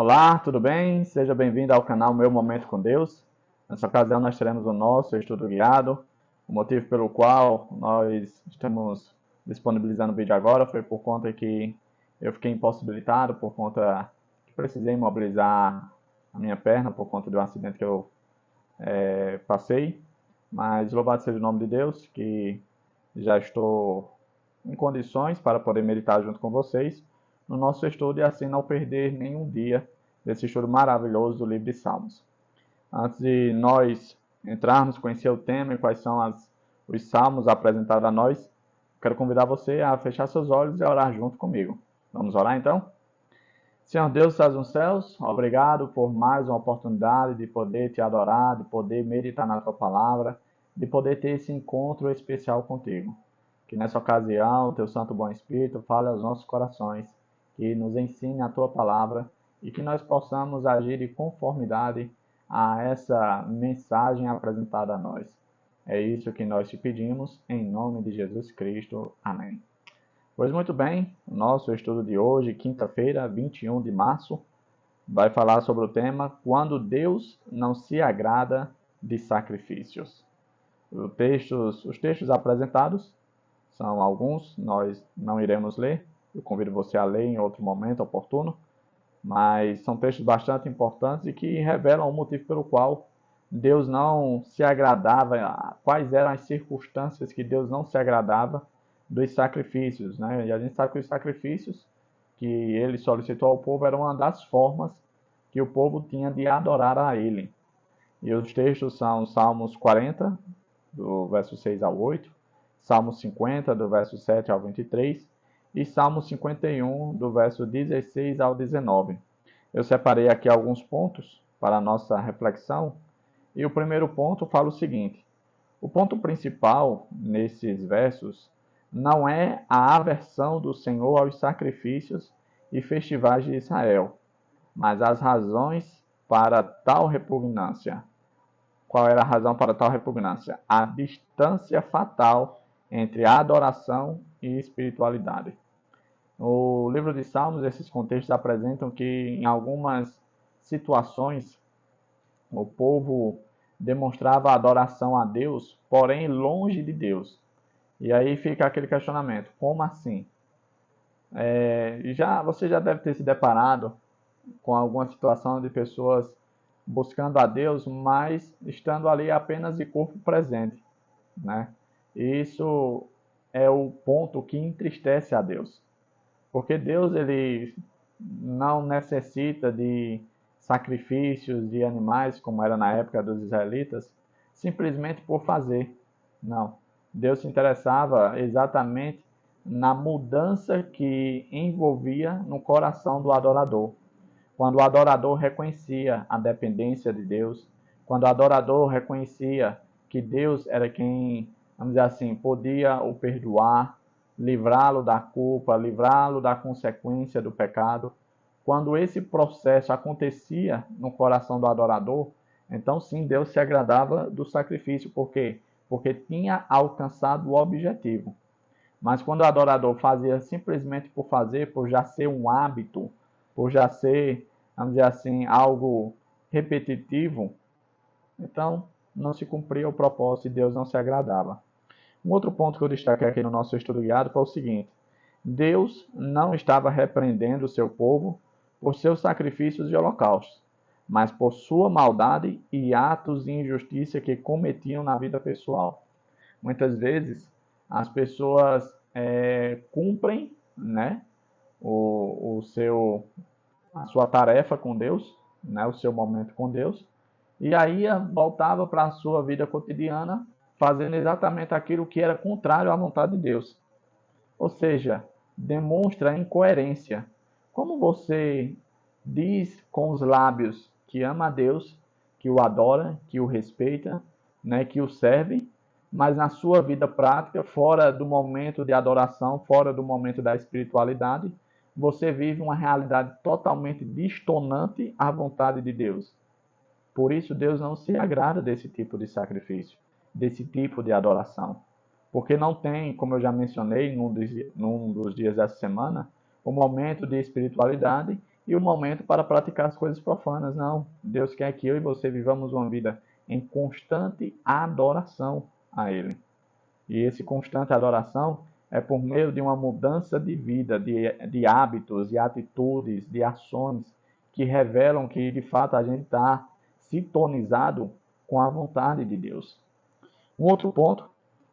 Olá, tudo bem? Seja bem-vindo ao canal Meu Momento com Deus. Nessa ocasião nós teremos o nosso estudo guiado. O motivo pelo qual nós estamos disponibilizando o vídeo agora foi por conta que eu fiquei impossibilitado, por conta que precisei imobilizar a minha perna por conta de um acidente que eu passei. Mas louvado seja o nome de Deus, que já estou em condições para poder meditar junto com vocês no nosso estudo e assim não perder nenhum dia desse estudo maravilhoso do livro de Salmos. Antes de nós entrarmos, conhecer o tema e quais são os salmos apresentados a nós, quero convidar você a fechar seus olhos e orar junto comigo. Vamos orar então? Senhor Deus, estás nos céus, obrigado por mais uma oportunidade de poder te adorar, de poder meditar na tua palavra, de poder ter esse encontro especial contigo. Que nessa ocasião, teu Santo Bom Espírito fale aos nossos corações, que nos ensine a tua palavra e que nós possamos agir de conformidade a essa mensagem apresentada a nós. É isso que nós te pedimos, em nome de Jesus Cristo. Amém. Pois muito bem, o nosso estudo de hoje, quinta-feira, 21 de março, vai falar sobre o tema Quando Deus não se agrada de sacrifícios. Os textos apresentados são alguns, nós não iremos ler, eu convido você a ler em outro momento oportuno, mas são textos bastante importantes e que revelam o motivo pelo qual Deus não se agradava, quais eram as circunstâncias que Deus não se agradava dos sacrifícios, né? E a gente sabe que os sacrifícios que ele solicitou ao povo eram uma das formas que o povo tinha de adorar a ele. E os textos são Salmos 40, do verso 6 ao 8, Salmos 50, do verso 7 ao 23, e Salmos 51, do verso 16 ao 19. Eu separei aqui alguns pontos para a nossa reflexão, e o primeiro ponto fala o seguinte: o ponto principal nesses versos não é a aversão do Senhor aos sacrifícios e festivais de Israel, mas as razões para tal repugnância. Qual era a razão para tal repugnância? A distância fatal entre a adoração e espiritualidade. No livro de Salmos, esses contextos apresentam que em algumas situações o povo demonstrava adoração a Deus, porém longe de Deus. E aí fica aquele questionamento: como assim? Você já deve ter se deparado com alguma situação de pessoas buscando a Deus, mas estando ali apenas de corpo presente, né? E isso é o ponto que entristece a Deus, porque Deus ele não necessita de sacrifícios de animais, como era na época dos israelitas, simplesmente por fazer. Não. Deus se interessava exatamente na mudança que envolvia no coração do adorador. Quando o adorador reconhecia a dependência de Deus, quando o adorador reconhecia que Deus era quem, vamos dizer assim, podia o perdoar, livrá-lo da culpa, livrá-lo da consequência do pecado. Quando esse processo acontecia no coração do adorador, então sim, Deus se agradava do sacrifício. Por quê? Porque tinha alcançado o objetivo. Mas quando o adorador fazia simplesmente por fazer, por já ser um hábito, por já ser, vamos dizer assim, algo repetitivo, então não se cumpria o propósito e Deus não se agradava. Um outro ponto que eu destaquei aqui no nosso estudo guiado foi o seguinte: Deus não estava repreendendo o seu povo por seus sacrifícios e holocaustos, mas por sua maldade e atos de injustiça que cometiam na vida pessoal. Muitas vezes as pessoas cumprem, né, a sua tarefa com Deus, né, o seu momento com Deus, e aí voltava para a sua vida cotidiana fazendo exatamente aquilo que era contrário à vontade de Deus. Ou seja, demonstra incoerência. Como você diz com os lábios que ama a Deus, que o adora, que o respeita, né, que o serve, mas na sua vida prática, fora do momento de adoração, fora do momento da espiritualidade, você vive uma realidade totalmente distonante à vontade de Deus. Por isso, Deus não se agrada desse tipo de sacrifício, desse tipo de adoração. Porque não tem, como eu já mencionei num dos dias dessa semana, um momento de espiritualidade e o momento para praticar as coisas profanas. Não. Deus quer que eu e você vivamos uma vida em constante adoração a Ele. E esse constante adoração é por meio de uma mudança de vida, de hábitos, de atitudes, de ações que revelam que de fato a gente está sintonizado com a vontade de Deus. Um outro ponto,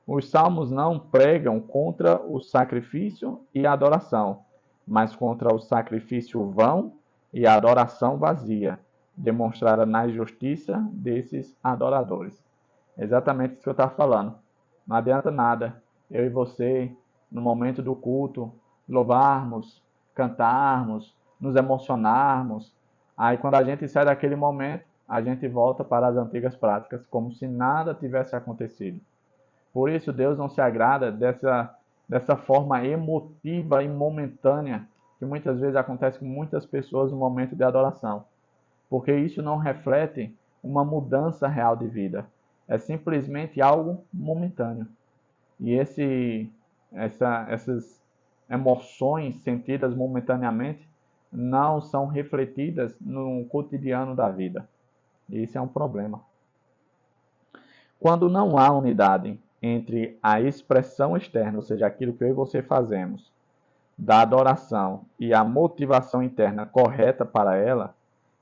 os salmos não pregam contra o sacrifício e a adoração, mas contra o sacrifício vão e a adoração vazia, demonstrada na injustiça desses adoradores. Exatamente isso que eu estava falando. Não adianta nada eu e você, no momento do culto, louvarmos, cantarmos, nos emocionarmos. Aí quando a gente sai daquele momento, a gente volta para as antigas práticas, como se nada tivesse acontecido. Por isso Deus não se agrada dessa forma emotiva e momentânea que muitas vezes acontece com muitas pessoas no momento de adoração. Porque isso não reflete uma mudança real de vida. É simplesmente algo momentâneo. E essas emoções sentidas momentaneamente não são refletidas no cotidiano da vida. E isso é um problema. Quando não há unidade entre a expressão externa, ou seja, aquilo que eu e você fazemos, da adoração e a motivação interna correta para ela,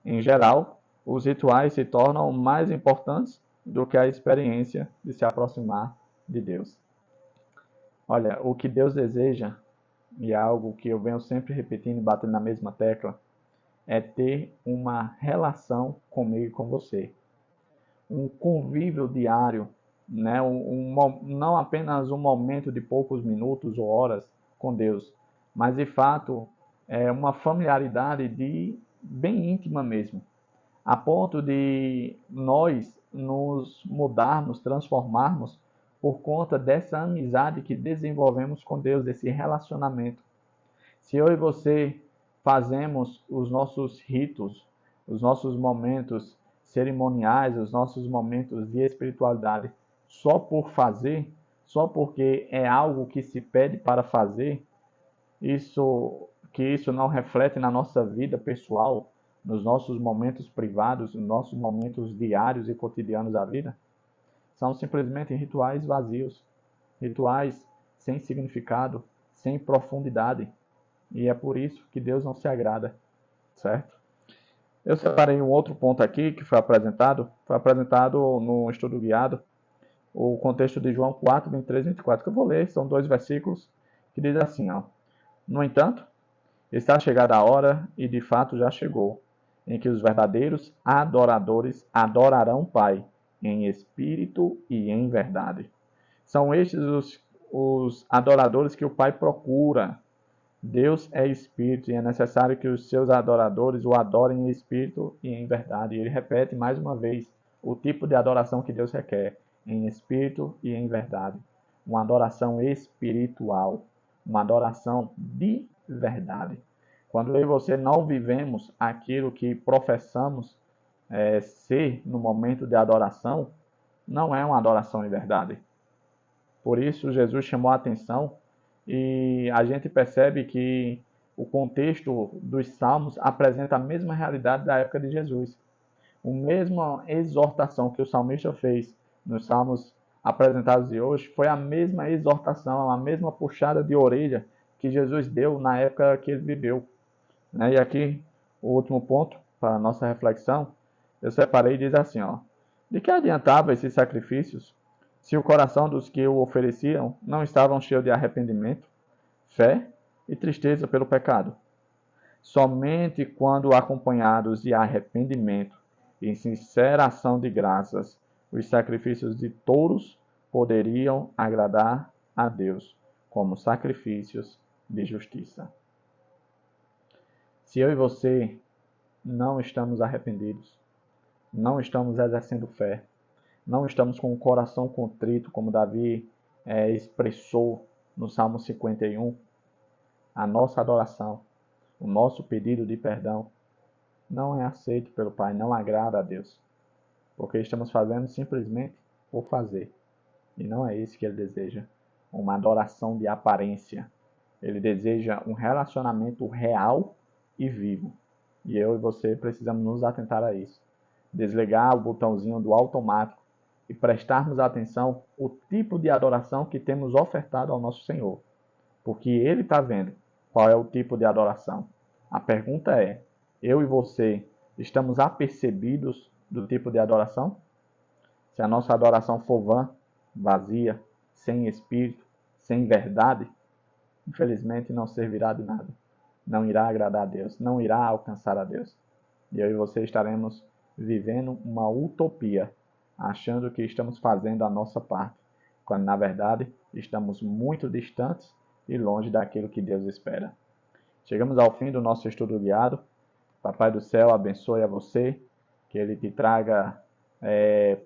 em geral, os rituais se tornam mais importantes do que a experiência de se aproximar de Deus. Olha, o que Deus deseja, e é algo que eu venho sempre repetindo e batendo na mesma tecla, é ter uma relação comigo e com você. Um convívio diário, né? Não apenas um momento de poucos minutos ou horas com Deus, mas de fato é uma familiaridade bem íntima mesmo, a ponto de nós nos mudarmos, transformarmos por conta dessa amizade que desenvolvemos com Deus, desse relacionamento. Se eu e você fazemos os nossos ritos, os nossos momentos cerimoniais, os nossos momentos de espiritualidade só por fazer, só porque é algo que se pede para fazer, isso não reflete na nossa vida pessoal, nos nossos momentos privados, nos nossos momentos diários e cotidianos da vida, são simplesmente rituais vazios, rituais sem significado, sem profundidade. E é por isso que Deus não se agrada, certo? Eu separei um outro ponto aqui que foi apresentado no estudo guiado, o contexto de João 4, 23 e 24, que eu vou ler, são 2 versículos, que diz assim, ó: No entanto, está chegada a hora, e de fato já chegou, em que os verdadeiros adoradores adorarão o Pai, em espírito e em verdade. São estes os adoradores que o Pai procura. Deus é espírito e é necessário que os seus adoradores o adorem em espírito e em verdade. E ele repete mais uma vez o tipo de adoração que Deus requer, em espírito e em verdade. Uma adoração espiritual, uma adoração de verdade. Quando eu e você não vivemos aquilo que professamos ser no momento de adoração, não é uma adoração em verdade. Por isso, Jesus chamou a atenção e a gente percebe que o contexto dos Salmos apresenta a mesma realidade da época de Jesus. A mesma exortação que o salmista fez nos Salmos apresentados de hoje foi a mesma exortação, a mesma puxada de orelha que Jesus deu na época que ele viveu. E aqui, o último ponto para a nossa reflexão, eu separei e diz assim, ó: de que adiantava esses sacrifícios se o coração dos que o ofereciam não estavam cheio de arrependimento, fé e tristeza pelo pecado? Somente quando acompanhados de arrependimento e sincera ação de graças, os sacrifícios de touros poderiam agradar a Deus como sacrifícios de justiça. Se eu e você não estamos arrependidos, não estamos exercendo fé, não estamos com o coração contrito, como Davi expressou no Salmo 51, a nossa adoração, o nosso pedido de perdão não é aceito pelo Pai, não agrada a Deus, porque estamos fazendo simplesmente por fazer. E não é isso que Ele deseja, uma adoração de aparência. Ele deseja um relacionamento real e vivo. E eu e você precisamos nos atentar a isso. Desligar o botãozinho do automático e prestarmos atenção o tipo de adoração que temos ofertado ao nosso Senhor. Porque Ele está vendo qual é o tipo de adoração. A pergunta é, eu e você estamos apercebidos do tipo de adoração? Se a nossa adoração for vã, vazia, sem espírito, sem verdade, infelizmente não servirá de nada. Não irá agradar a Deus, não irá alcançar a Deus. E eu e você estaremos vivendo uma utopia, achando que estamos fazendo a nossa parte, quando na verdade estamos muito distantes e longe daquilo que Deus espera. Chegamos ao fim do nosso estudo guiado. Papai do céu abençoe a você, que Ele te traga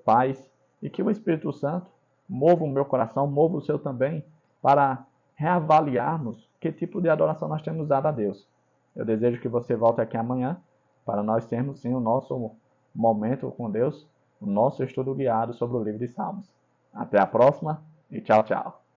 paz e que o Espírito Santo mova o meu coração, mova o seu também, para reavaliarmos que tipo de adoração nós temos dado a Deus. Eu desejo que você volte aqui amanhã para nós termos sim o nosso momento com Deus, o nosso estudo guiado sobre o livro de Salmos. Até a próxima e tchau, tchau.